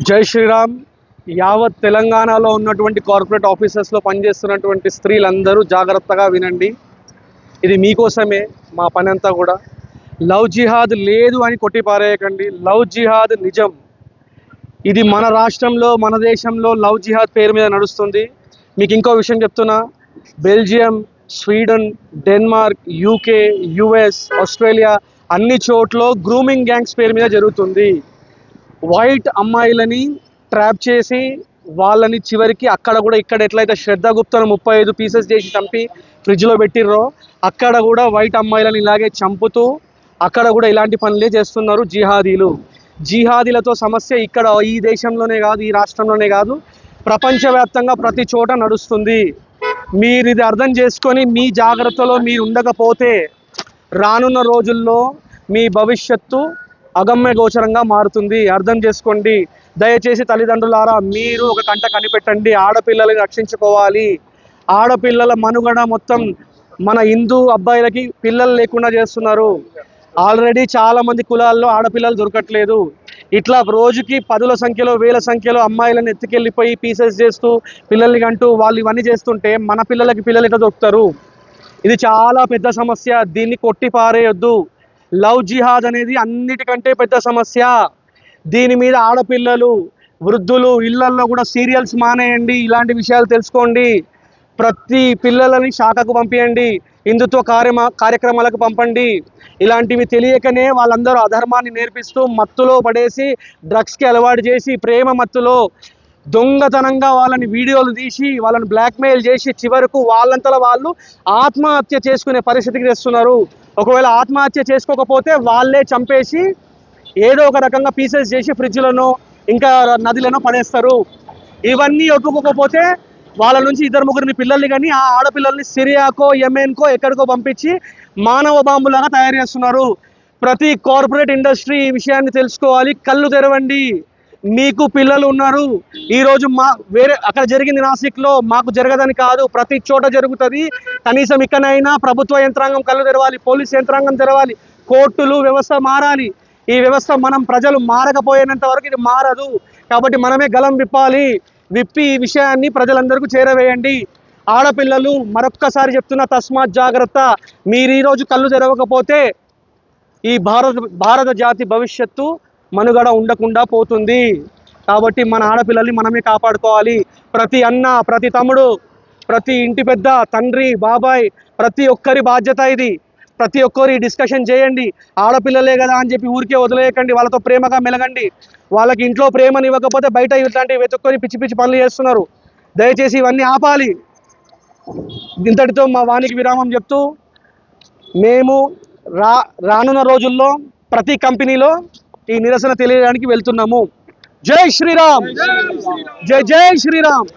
జై శ్రీరామ్. యావత్ తెలంగాణలో ఉన్నటువంటి కార్పొరేట్ ఆఫీసెస్లో పనిచేస్తున్నటువంటి స్త్రీలందరూ జాగ్రత్తగా వినండి. ఇది మీకోసమే. మా పని అంతా కూడా లవ్ జిహాద్ లేదు అని కొట్టిపారేయకండి. లవ్ జిహాద్ నిజం. ఇది మన రాష్ట్రంలో, మన దేశంలో లవ్ జిహాద్ పేరు మీద నడుస్తుంది. మీకు ఇంకో విషయం చెప్తున్నా, Belgium, Sweden, Denmark, UK, US, Australia అన్ని చోట్ల గ్రూమింగ్ గ్యాంగ్స్ పేరు మీద జరుగుతుంది. వైట్ అమ్మాయిలని ట్రాప్ చేసి వాళ్ళని చివరికి అక్కడ కూడా ఇక్కడ ఎట్లయితే శ్రద్ధ గుప్తను 35 పీసెస్ చేసి చంపి ఫ్రిడ్జ్లో పెట్టిర్రో అక్కడ కూడా వైట్ అమ్మాయిలను ఇలాగే చంపుతూ అక్కడ కూడా ఇలాంటి పనులే చేస్తున్నారు జిహాదీలు. జిహాదీలతో సమస్య ఇక్కడ ఈ దేశంలోనే కాదు, ఈ రాష్ట్రంలోనే కాదు, ప్రపంచవ్యాప్తంగా ప్రతి చోట నడుస్తుంది. మీరు ఇది అర్థం చేసుకొని మీ జాగ్రత్తలో మీరు ఉండకపోతే రానున్న రోజుల్లో మీ భవిష్యత్తు అగమ్య గోచరంగా మారుతుంది. అర్థం చేసుకోండి. దయచేసి తల్లిదండ్రులారా, మీరు ఒక కంట కనిపెట్టండి. ఆడపిల్లల్ని రక్షించుకోవాలి. ఆడపిల్లల మనుగడ మొత్తం మన హిందూ అబ్బాయిలకి పిల్లలు లేకుండా చేస్తున్నారు. ఆల్రెడీ చాలామంది కులాల్లో ఆడపిల్లలు దొరకట్లేదు. ఇట్లా రోజుకి 10ల సంఖ్యలో, 1000ల సంఖ్యలో అమ్మాయిలను ఎత్తుకెళ్ళిపోయి పీసెస్ చేస్తూ పిల్లల్ని కంటూ వాళ్ళు ఇవన్నీ చేస్తుంటే మన పిల్లలకి పిల్లలు ఎట్లా దొరుకుతారు? ఇది చాలా పెద్ద సమస్య. దీన్ని కొట్టి పారేయొద్దు. లవ్ జిహాద్ అనేది అన్నిటికంటే పెద్ద సమస్య. దీని మీద ఆడపిల్లలు, వృద్ధులు ఇళ్లల్లో కూడా సీరియల్స్ మానేయండి. ఇలాంటి విషయాలు తెలుసుకోండి. ప్రతి పిల్లలని శాఖకు పంపించండి. హిందుత్వ కార్యక్రమాలకు పంపండి. ఇలాంటివి తెలియకనే వాళ్ళందరూ అధర్మాన్ని నేర్పిస్తూ మత్తులో పడేసి డ్రగ్స్కి అలవాటు చేసి ప్రేమ మత్తులో దొంగతనంగా వాళ్ళని వీడియోలు తీసి వాళ్ళని బ్లాక్మెయిల్ చేసి చివరకు వాళ్ళంతలో వాళ్ళు ఆత్మహత్య చేసుకునే పరిస్థితికి తెస్తున్నారు. ఒకవేళ ఆత్మహత్య చేసుకోకపోతే వాళ్ళే చంపేసి ఏదో ఒక రకంగా పీసెస్ చేసి ఫ్రిడ్జ్లను ఇంకా నదిలను పడేస్తారు. ఇవన్నీ ఒప్పుకోకపోతే వాళ్ళ నుంచి 2-3 పిల్లల్ని కానీ ఆ ఆడపిల్లల్ని సిరియాకో, యెమెన్కో ఎక్కడికో పంపించి మానవ బాంబులాగా తయారు చేస్తున్నారు. ప్రతి కార్పొరేట్ ఇండస్ట్రీ ఈ విషయాన్ని తెలుసుకోవాలి. కళ్ళు తెరవండి. మీకు పిల్లలు ఉన్నారు. ఈరోజు వేరే అక్కడ జరిగింది నాసిక్లో, మాకు జరగదని కాదు, ప్రతి చోట జరుగుతుంది. కనీసం ఇక్కడైనా ప్రభుత్వ యంత్రాంగం కళ్ళు తెరవాలి, పోలీస్ యంత్రాంగం తెరవాలి, కోర్టులు వ్యవస్థ మారాలి. ఈ వ్యవస్థ మనం ప్రజలు మారకపోయినంత వరకు ఇది మారదు. కాబట్టి మనమే గలం విప్పి ఈ విషయాన్ని ప్రజలందరికీ చేరవేయండి. ఆడపిల్లలు, మరొక్కసారి చెప్తున్నా, తస్మాత్ జాగ్రత్త. మీరు ఈరోజు కళ్ళు తెరవకపోతే ఈ భారత జాతి భవిష్యత్తు మనుగడ ఉండకుండా పోతుంది. కాబట్టి మన ఆడపిల్లల్ని మనమే కాపాడుకోవాలి. ప్రతి అన్న, ప్రతి తమ్ముడు, ప్రతి ఇంటి పెద్ద, తండ్రి, బాబాయ్, ప్రతి ఒక్కరి బాధ్యత ఇది. ప్రతి ఒక్కరి డిస్కషన్ చేయండి. ఆడపిల్లలే కదా అని చెప్పి ఊరికే వదిలేయకండి. వాళ్ళతో ప్రేమగా మెలగండి. వాళ్ళకి ఇంట్లో ప్రేమని ఇవ్వకపోతే బయట ఇట్లాంటివి వెతుక్కొని పిచ్చి పిచ్చి పనులు చేస్తున్నారు. దయచేసి ఇవన్నీ ఆపాలి. ఇంతటితో మా వానికి విరామం చెప్తూ మేము రానున్న రోజుల్లో ప్రతి కంపెనీలో ఈ నిరసన తెలియడానికి వెళ్తున్నాము. జై శ్రీరామ్. జై జై శ్రీరామ్.